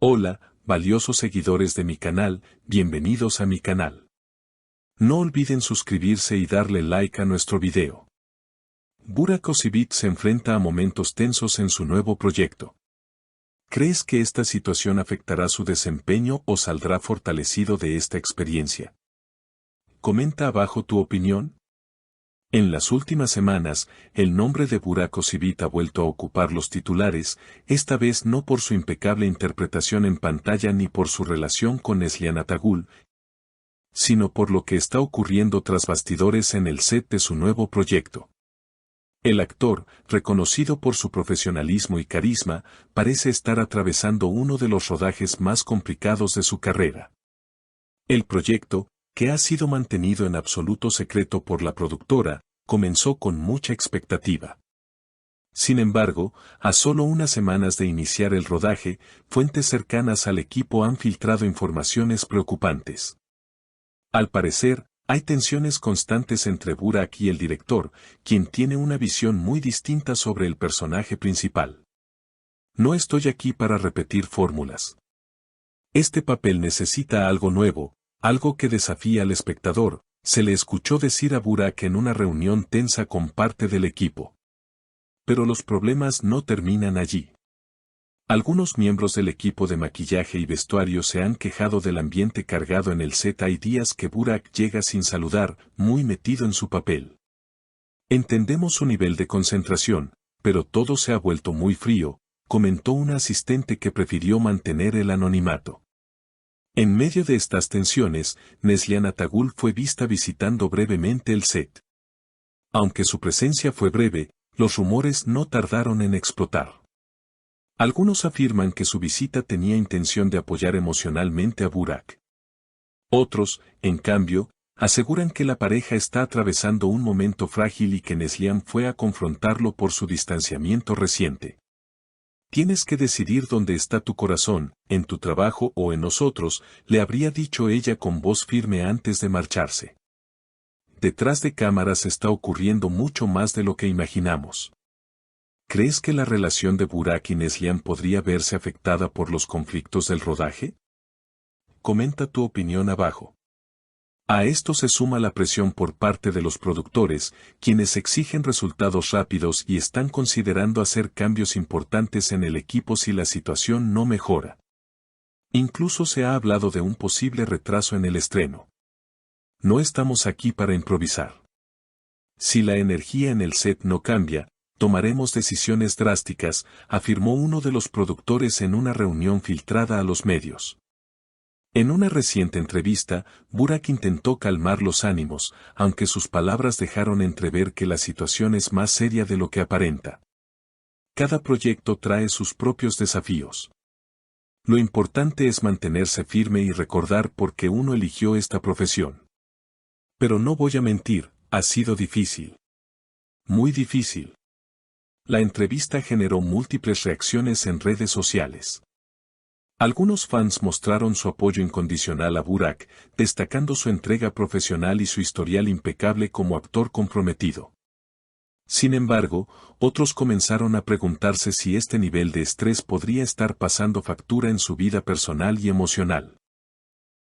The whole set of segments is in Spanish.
Hola, valiosos seguidores de mi canal, bienvenidos a mi canal. No olviden suscribirse y darle like a nuestro video. Burak Özçivit se enfrenta a momentos tensos en su nuevo proyecto. ¿Crees que esta situación afectará su desempeño o saldrá fortalecido de esta experiencia? Comenta abajo tu opinión. En las últimas semanas, el nombre de Burak Özçivit ha vuelto a ocupar los titulares, esta vez no por su impecable interpretación en pantalla ni por su relación con Neslihan Atagül, sino por lo que está ocurriendo tras bastidores en el set de su nuevo proyecto. El actor, reconocido por su profesionalismo y carisma, parece estar atravesando uno de los rodajes más complicados de su carrera. El proyecto, que ha sido mantenido en absoluto secreto por la productora, comenzó con mucha expectativa. Sin embargo, a solo unas semanas de iniciar el rodaje, fuentes cercanas al equipo han filtrado informaciones preocupantes. Al parecer, hay tensiones constantes entre Burak y el director, quien tiene una visión muy distinta sobre el personaje principal. No estoy aquí para repetir fórmulas. Este papel necesita algo nuevo, algo que desafía al espectador, se le escuchó decir a Burak en una reunión tensa con parte del equipo. Pero los problemas no terminan allí. Algunos miembros del equipo de maquillaje y vestuario se han quejado del ambiente cargado en el set. Hay días que Burak llega sin saludar, muy metido en su papel. Entendemos su nivel de concentración, pero todo se ha vuelto muy frío, comentó una asistente que prefirió mantener el anonimato. En medio de estas tensiones, Neslihan Atagül fue vista visitando brevemente el set. Aunque su presencia fue breve, los rumores no tardaron en explotar. Algunos afirman que su visita tenía intención de apoyar emocionalmente a Burak. Otros, en cambio, aseguran que la pareja está atravesando un momento frágil y que Neslihan fue a confrontarlo por su distanciamiento reciente. Tienes que decidir dónde está tu corazón, en tu trabajo o en nosotros, le habría dicho ella con voz firme antes de marcharse. Detrás de cámaras está ocurriendo mucho más de lo que imaginamos. ¿Crees que la relación de Burak y Neslihan podría verse afectada por los conflictos del rodaje? Comenta tu opinión abajo. A esto se suma la presión por parte de los productores, quienes exigen resultados rápidos y están considerando hacer cambios importantes en el equipo si la situación no mejora. Incluso se ha hablado de un posible retraso en el estreno. No estamos aquí para improvisar. Si la energía en el set no cambia, tomaremos decisiones drásticas, afirmó uno de los productores en una reunión filtrada a los medios. En una reciente entrevista, Burak intentó calmar los ánimos, aunque sus palabras dejaron entrever que la situación es más seria de lo que aparenta. Cada proyecto trae sus propios desafíos. Lo importante es mantenerse firme y recordar por qué uno eligió esta profesión. Pero no voy a mentir, ha sido difícil. Muy difícil. La entrevista generó múltiples reacciones en redes sociales. Algunos fans mostraron su apoyo incondicional a Burak, destacando su entrega profesional y su historial impecable como actor comprometido. Sin embargo, otros comenzaron a preguntarse si este nivel de estrés podría estar pasando factura en su vida personal y emocional.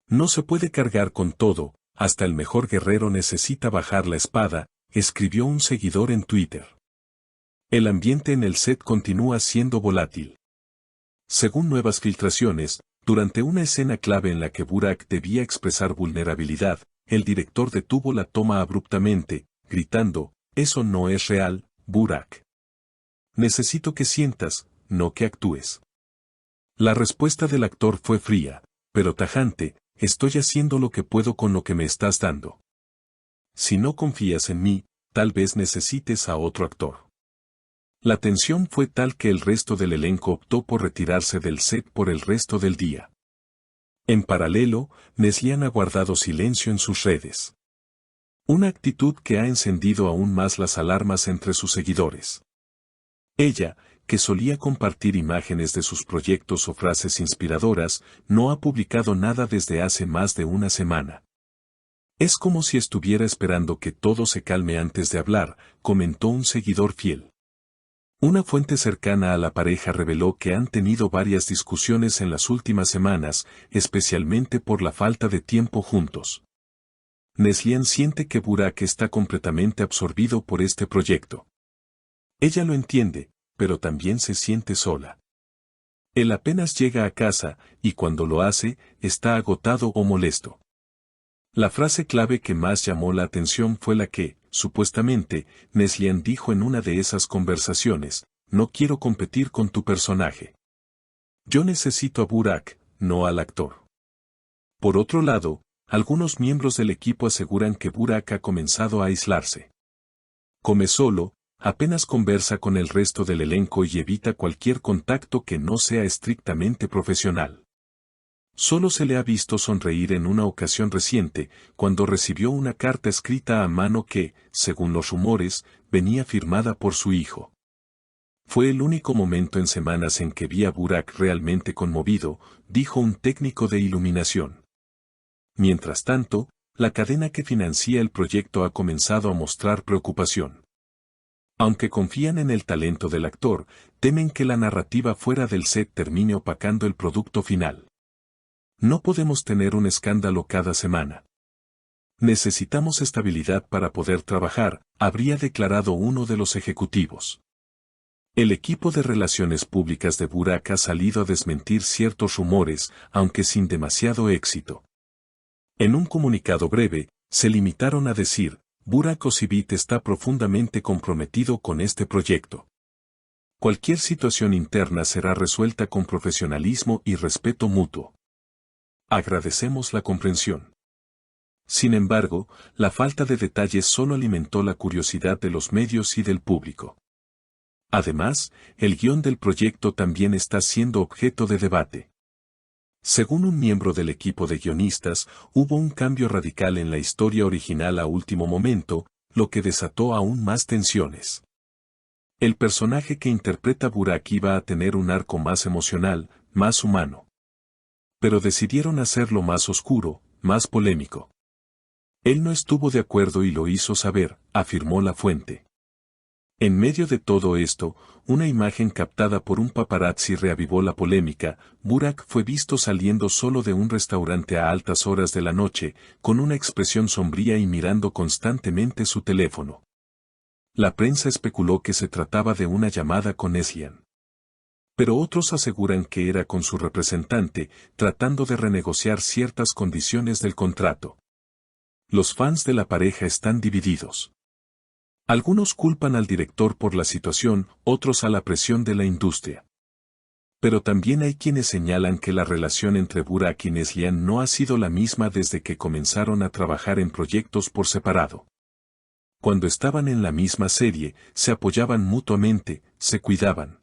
No se puede cargar con todo, hasta el mejor guerrero necesita bajar la espada, escribió un seguidor en Twitter. El ambiente en el set continúa siendo volátil. Según nuevas filtraciones, durante una escena clave en la que Burak debía expresar vulnerabilidad, el director detuvo la toma abruptamente, gritando, «Eso no es real, Burak. Necesito que sientas, no que actúes». La respuesta del actor fue fría, pero tajante, «Estoy haciendo lo que puedo con lo que me estás dando. Si no confías en mí, tal vez necesites a otro actor». La tensión fue tal que el resto del elenco optó por retirarse del set por el resto del día. En paralelo, Neslihan ha guardado silencio en sus redes. Una actitud que ha encendido aún más las alarmas entre sus seguidores. Ella, que solía compartir imágenes de sus proyectos o frases inspiradoras, no ha publicado nada desde hace más de una semana. Es como si estuviera esperando que todo se calme antes de hablar, comentó un seguidor fiel. Una fuente cercana a la pareja reveló que han tenido varias discusiones en las últimas semanas, especialmente por la falta de tiempo juntos. Neslihan siente que Burak está completamente absorbido por este proyecto. Ella lo entiende, pero también se siente sola. Él apenas llega a casa, y cuando lo hace, está agotado o molesto. La frase clave que más llamó la atención fue la que, supuestamente, Neslihan dijo en una de esas conversaciones: no quiero competir con tu personaje. Yo necesito a Burak, no al actor. Por otro lado, algunos miembros del equipo aseguran que Burak ha comenzado a aislarse. Come solo, apenas conversa con el resto del elenco y evita cualquier contacto que no sea estrictamente profesional. Solo se le ha visto sonreír en una ocasión reciente, cuando recibió una carta escrita a mano que, según los rumores, venía firmada por su hijo. Fue el único momento en semanas en que vi a Burak realmente conmovido, dijo un técnico de iluminación. Mientras tanto, la cadena que financia el proyecto ha comenzado a mostrar preocupación. Aunque confían en el talento del actor, temen que la narrativa fuera del set termine opacando el producto final. No podemos tener un escándalo cada semana. Necesitamos estabilidad para poder trabajar, habría declarado uno de los ejecutivos. El equipo de relaciones públicas de Burak ha salido a desmentir ciertos rumores, aunque sin demasiado éxito. En un comunicado breve, se limitaron a decir: Burak Ozcevic está profundamente comprometido con este proyecto. Cualquier situación interna será resuelta con profesionalismo y respeto mutuo. Agradecemos la comprensión. Sin embargo, la falta de detalles solo alimentó la curiosidad de los medios y del público. Además, el guión del proyecto también está siendo objeto de debate. Según un miembro del equipo de guionistas, hubo un cambio radical en la historia original a último momento, lo que desató aún más tensiones. El personaje que interpreta Burak iba a tener un arco más emocional, más humano. Pero decidieron hacerlo más oscuro, más polémico. Él no estuvo de acuerdo y lo hizo saber, afirmó la fuente. En medio de todo esto, una imagen captada por un paparazzi reavivó la polémica. Burak fue visto saliendo solo de un restaurante a altas horas de la noche, con una expresión sombría y mirando constantemente su teléfono. La prensa especuló que se trataba de una llamada con Neslihan. Pero otros aseguran que era con su representante, tratando de renegociar ciertas condiciones del contrato. Los fans de la pareja están divididos. Algunos culpan al director por la situación, otros a la presión de la industria. Pero también hay quienes señalan que la relación entre Burak y Neslihan no ha sido la misma desde que comenzaron a trabajar en proyectos por separado. Cuando estaban en la misma serie, se apoyaban mutuamente, se cuidaban.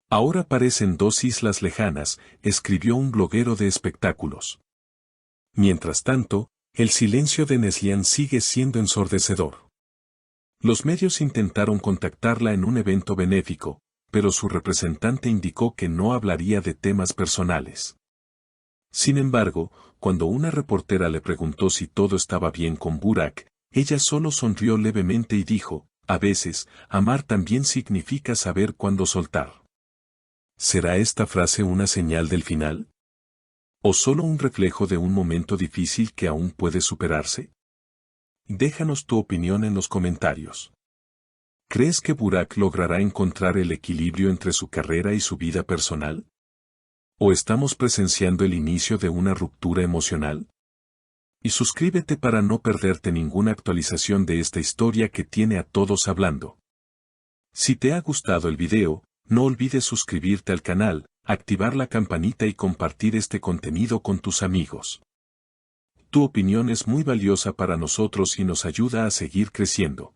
Ahora parecen dos islas lejanas, escribió un bloguero de espectáculos. Mientras tanto, el silencio de Neslihan sigue siendo ensordecedor. Los medios intentaron contactarla en un evento benéfico, pero su representante indicó que no hablaría de temas personales. Sin embargo, cuando una reportera le preguntó si todo estaba bien con Burak, ella solo sonrió levemente y dijo: a veces, amar también significa saber cuándo soltar. ¿Será esta frase una señal del final? ¿O solo un reflejo de un momento difícil que aún puede superarse? Déjanos tu opinión en los comentarios. ¿Crees que Burak logrará encontrar el equilibrio entre su carrera y su vida personal? ¿O estamos presenciando el inicio de una ruptura emocional? Y suscríbete para no perderte ninguna actualización de esta historia que tiene a todos hablando. Si te ha gustado el video, no olvides suscribirte al canal, activar la campanita y compartir este contenido con tus amigos. Tu opinión es muy valiosa para nosotros y nos ayuda a seguir creciendo.